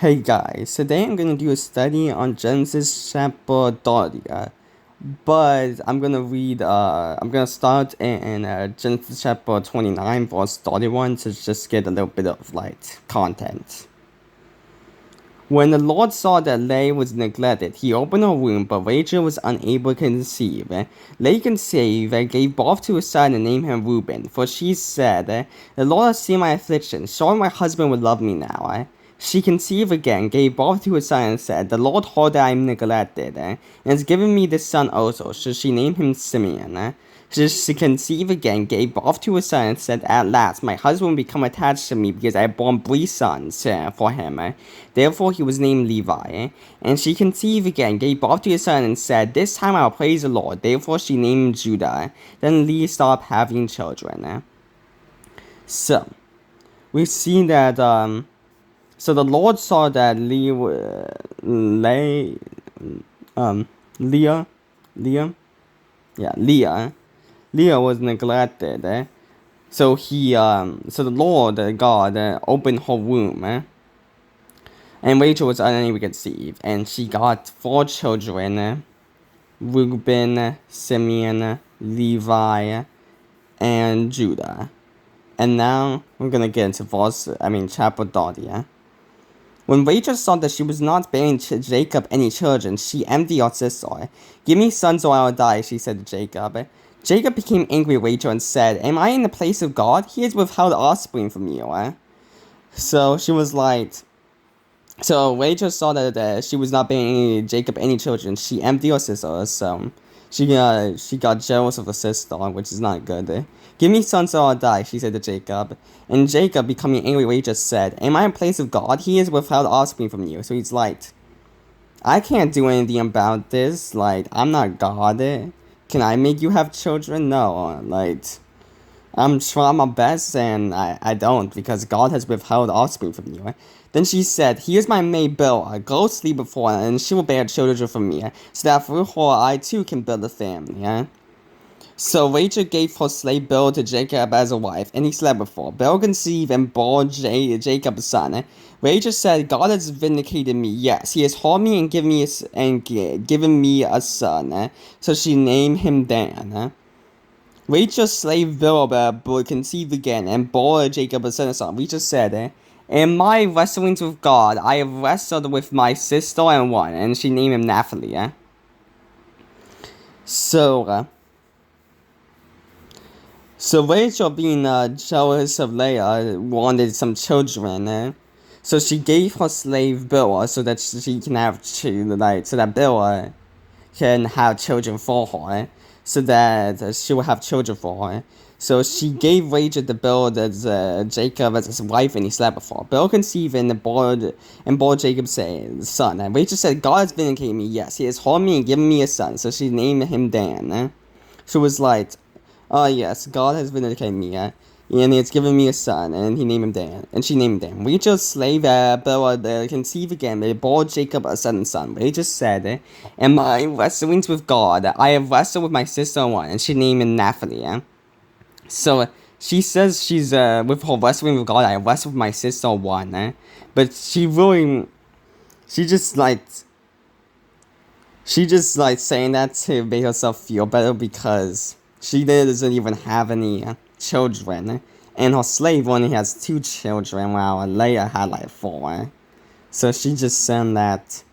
Hey guys, today I'm gonna do a study on Genesis chapter 30, but I'm gonna start in Genesis chapter 29 verse 31 to just get a little bit of content. When the Lord saw that Leah was neglected, he opened her womb, but Rachel was unable to conceive. Leah conceived and gave birth to a son and named him Reuben, for she said, "The Lord has seen my affliction, surely my husband would love me now." She conceived again, gave birth to a son, and said, "The Lord heard that I am neglected, and has given me this son also." So she named him Simeon. She conceived again, gave birth to a son, and said, "At last, my husband will become attached to me, because I have borne 3 sons for him." Therefore he was named Levi. And she conceived again, gave birth to a son, and said, "This time I will praise the Lord." Therefore she named him Judah. Then Leah stopped having children. So, we see that, so the Lord saw that Leah was neglected. So so the Lord God opened her womb. And Rachel was unable to conceive, and she got 4 children: Reuben, Simeon, Levi, and Judah. And now we're gonna get into chapter 30. When Rachel saw that she was not bearing Jacob any children, she envied her sister. "Give me sons or I will die," she said to Jacob. Jacob became angry with Rachel and said, "Am I in the place of God? He has withheld offspring from you." So she was like, So Rachel saw that she was not bearing Jacob any children. She envied her sister, so she got jealous of her sister, which is not good. "Give me sons or I'll die," she said to Jacob. And Jacob, becoming angry, Rachel said, "Am I in place of God? He has withheld offspring from you." So he's like, "I can't do anything about this. I'm not God. Can I make you have children? No. I'm trying my best, and I don't, because God has withheld offspring from you." Then she said, "Here's my maid Bilhah. Go sleep with her, and she will bear children for me, so that through her I too can build a family." So Rachel gave her slave Bilhah to Jacob as a wife, and he slept with her. Bilhah conceived and bore Jacob a son. Rachel said, "God has vindicated me. Yes, he has heard me and given me a son." So she named him Dan. Rachel's slave Bilhah conceived again and bore Jacob a son. Rachel said, "In my wrestlings with God, I have wrestled with my sister and won." And she named him Naphtali. So Rachel, being jealous of Leah, wanted some children. So she gave her slave Bilhah so that she can have so that Bilhah can have children for her, so that she will have children for her. So she gave Rachel the Bilhah as Jacob as his wife, and he slept with her. Bilhah conceived and bore Jacob's son. And Rachel said, "God has vindicated me. Yes, he has heard me and given me a son." So she named him Dan. She was like, "Oh yes, God has vindicated me. And he has given me a son," and he named him Dan. And she named him Dan. Rachel's slave Bilhah conceived again. They bore Jacob a son. Rachel said, "In my wrestlings with God, I have wrestled with my sister one," and she named him Naphtali. So she says she's with her wrestling with God, "I have wrestled with my sister one," but she just saying that to make herself feel better, because she doesn't even have any children, and her slave only has 2 children, while Leah had 4. So she just sent that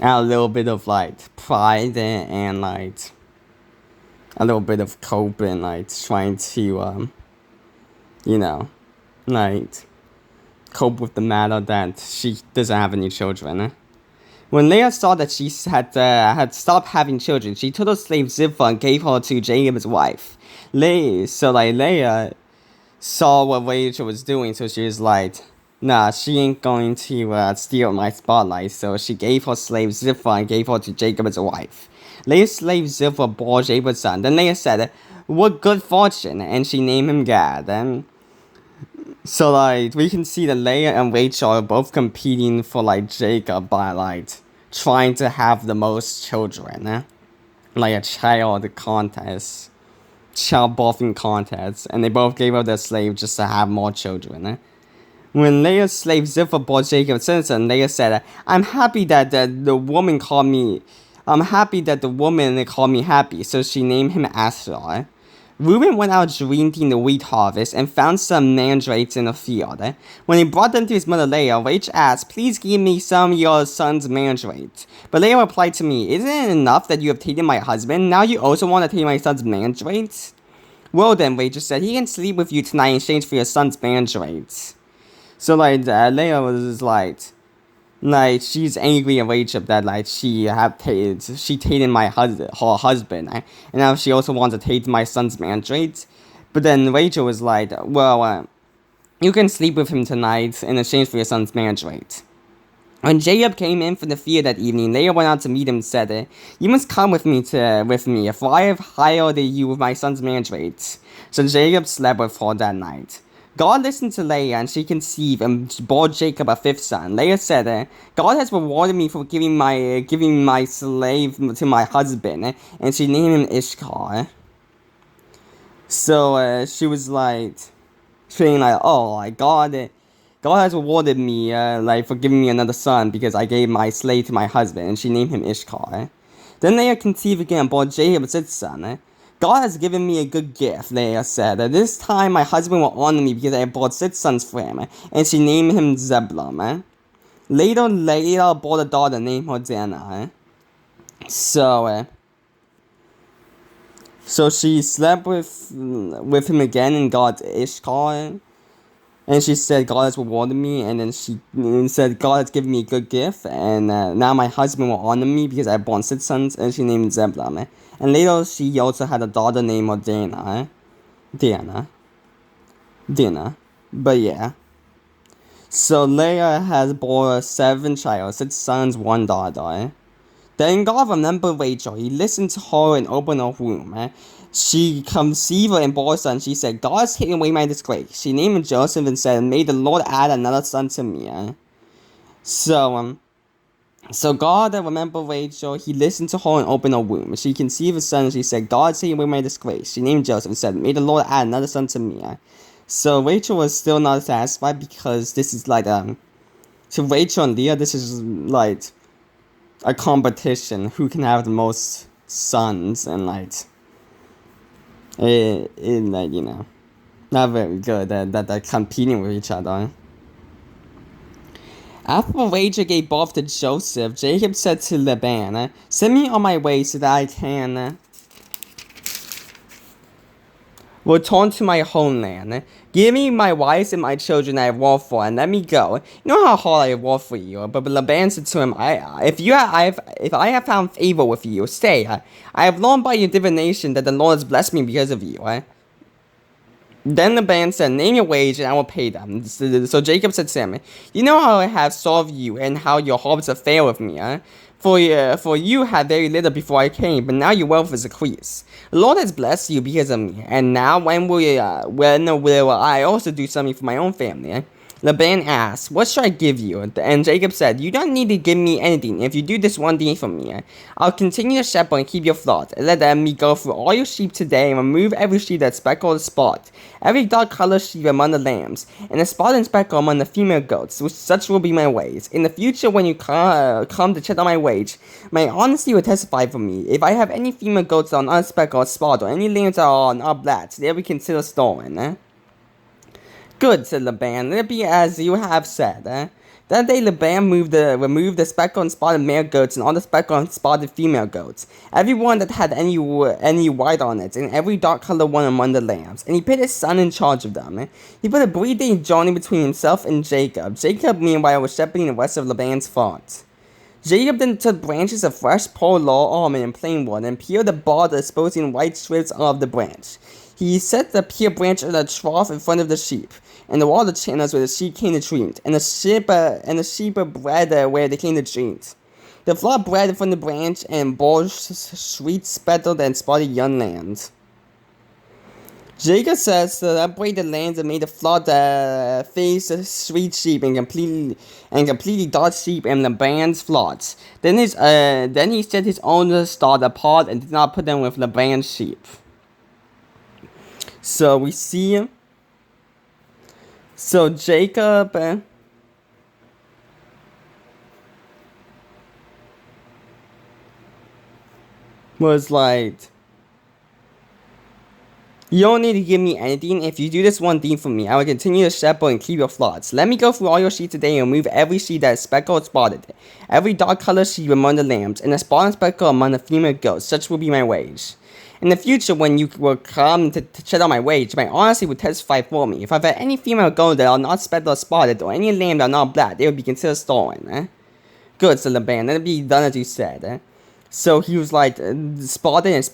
out a little bit of pride and a little bit of cope, and trying to cope with the matter that she doesn't have any children. When Leah saw that she had stopped having children, she took her slave Zilpah and gave her to Jacob as wife. Leah saw what Rachel was doing, so she was like, "Nah, she ain't going to steal my spotlight." So she gave her slave Zilpah and gave her to Jacob as a wife. Leah's slave Zilpah bore Jacob's son. Then Leah said, "What good fortune!" And she named him Gad. And so we can see that Leah and Rachel are both competing for Jacob by trying to have the most children. Like a childbirthing contest, and they both gave up their slave just to have more children. When Leah's slave Zilpah brought Jacob citizen, Leah said, I'm happy that the woman called me happy, so she named him Asher. Reuben went out drinking the wheat harvest and found some mandrakes in the field. When he brought them to his mother Leah, Rachel asked, Please give me some of your son's mandrakes. But Leah replied to me, Isn't it enough that you have taken my husband? Now you also want to take my son's mandrakes? Well then, Rachel said, he can sleep with you tonight in exchange for your son's mandrakes. So Leah was like she's angry at Rachel that she tated her husband, and now she also wants to take my son's mandrakes. But then Rachel was like, well, you can sleep with him tonight in exchange for your son's mandrakes. When Jacob came in from the field that evening, Leah went out to meet him and said, You must come with me, for I have hired you with my son's mandrakes. So Jacob slept with her that night. God listened to Leah, and she conceived and bore Jacob a fifth son. Leah said, God has rewarded me for giving my slave to my husband, and she named him Ishkar. So she was feeling God has rewarded me for giving me another son because I gave my slave to my husband, and she named him Ishkar. Then Leah conceived again and bore Jacob a sixth son. God has given me a good gift, Leah said. This time my husband will honor me because I have brought 6 sons for him, and she named him Zebulun. Later, Leah bore a daughter named her Dinah. So she slept with him again and got Ishkar. And she said, God has rewarded me, and then she said, God has given me a good gift, and now my husband will honor me because I have born 6 sons, and she named Zebulun. And later, she also had a daughter named Dinah. But yeah. So Leah has born 7 children, 6 sons, 1 daughter. Then God remembered Rachel. He listened to her and opened her womb. She conceived and bore a son. She said, God has taken away my disgrace. She named him Joseph and said, May the Lord add another son to me. So God remembered Rachel. He listened to her and opened her womb. She conceived a son. She said, God has taken away my disgrace. She named Joseph and said, May the Lord add another son to me. So Rachel was still not satisfied because this is to Rachel and Leah, this is a competition who can have the most sons, and not very good that they're competing with each other. After Rachel gave birth to Joseph, Jacob said to Laban, Send me on my way so that I can return to my homeland. Give me my wives and my children I have worked for, and let me go. You know how hard I have worked for you. But Laban said to him, If I have found favor with you, stay. I have learned by your divination that the Lord has blessed me because of you. Then Laban said, Name your wage and I will pay them. So Jacob said to him, You know how I have served you and how your hearts have failed with me. For you had very little before I came, but now your wealth is increased. The Lord has blessed you because of me, and now when will I also do something for my own family? Laban asked, What shall I give you? And Jacob said, You don't need to give me anything if you do this one thing for me. I'll continue to shepherd and keep your flock. Let me go through all your sheep today and remove every sheep that's speckled or spot, every dark-colored sheep among the lambs, and a spot and speckle among the female goats, which such will be my ways. In the future, when you come to check on my wage, my honesty will testify for me. If I have any female goats that are not speckled or spot, or any lambs that are not black, they will be considered stolen. Good, said Laban. Let it be as you have said. That day Laban removed the speckled and spotted male goats and all the speckled and spotted female goats, every one that had any white on it, and every dark-colored one among the lambs, and he put his son in charge of them. He put a breathing journey between himself and Jacob. Jacob, meanwhile, was shepherding the rest of Laban's flock. Jacob then took branches of fresh polar almond and plain wood and peeled the bark, exposing white strips of the branch. He set the peeled branch in a trough in front of the sheep, and the water channels where the sheep came to drink, and the sheep bred where they came to drink. The flock bred from the branch and bore sweet speckled and spotted young lambs. Jacob says to separate the lambs and made the flock face sweet sheep and completely dark sheep and Laban's flocks. Then he set his own stock apart and did not put them with Laban's sheep. So we see So Jacob was like, you don't need to give me anything. If you do this one thing for me, I will continue to shepherd and keep your flocks. Let me go through all your sheep today and remove every sheep that is speckled or spotted, every dark-colored sheep among the lambs, and the spotted and speckled among the female goats. Such will be my wage. In the future, when you will come to check out my wage, my honesty will testify for me. If I've had any female goat that are not speckled or spotted, or any lamb that are not black, they will be considered stolen. Good, said Laban. Let it be done as you said. So he was like, spotted and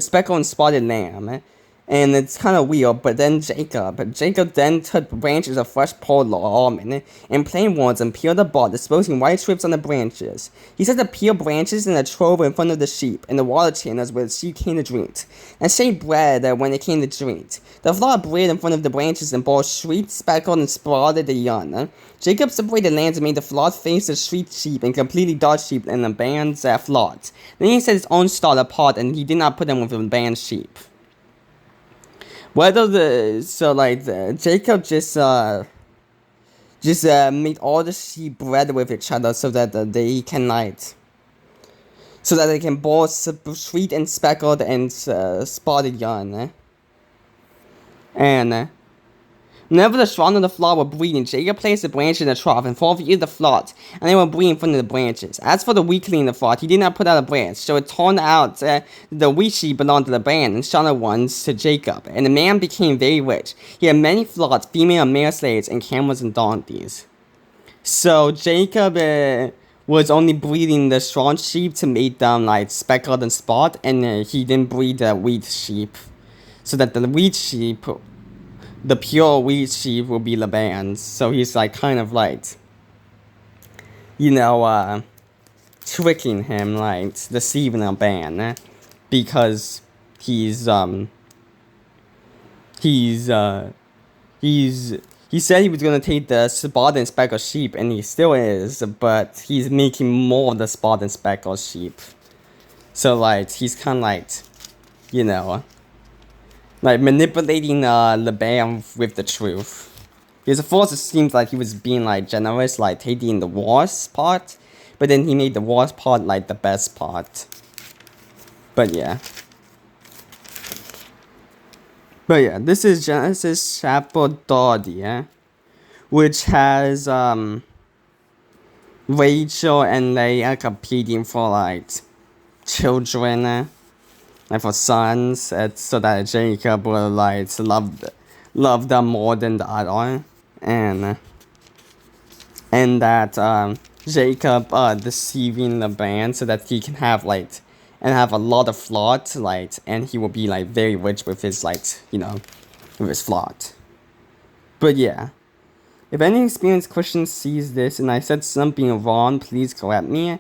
speckled and spotted lamb. And it's kind of weird, but then Jacob then took branches of fresh pulled almond and plain ones and peeled the bark, disposing white strips on the branches. He set the peeled branches in a trove in front of the sheep, in the water channels where the sheep came to drink, and shaped bread when they came to drink. The flock bred in front of the branches and bore sweet, speckled, and spotted the young. Jacob separated the lambs and made the flock face the sweet sheep and completely dark sheep in the band's flock. Then he set his own stall apart, and he did not put them with the band's sheep. Jacob just made all the sheep bred with each other so that they can both sweet and speckled and spotted young. And whenever the strong of the flock were breeding, Jacob placed the branch in the trough and 4 feet of the flock, and they were breeding in front of the branches. As for the weakling in the flock, he did not put out a branch, so it turned out the weak sheep belonged to the band, and stronger ones to Jacob. And the man became very rich. He had many flocks, female and male slaves, and camels and donkeys. So Jacob was only breeding the strong sheep to make them like speckled and spot, and he didn't breed the weak sheep, so that the weak sheep, the pure wheat sheep, will be Laban's. So he's like kind of like, tricking him, like deceiving Laban, because he said he was gonna take the spotted and speckled sheep, and he still is, but he's making more of the spotted and speckled sheep. So like he's kind of like manipulating Laban with the truth. Because at first it seems like he was being like generous, like taking the worst part, but then he made the worst part like the best part. But yeah, this is Genesis chapter 30, which has Rachel and Leah competing for like children. Like for sons, so that Jacob will like love them more than the other, and that Jacob deceiving Laban so that he can have a lot of flock, and he will be like very rich with his with his flock. But yeah, if any experienced Christian sees this and I said something wrong, please correct me.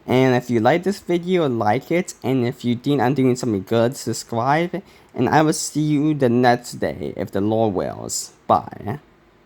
And if you like this video, like it. And if you think I'm doing something good, subscribe. And I will see you the next day if the Lord wills. Bye.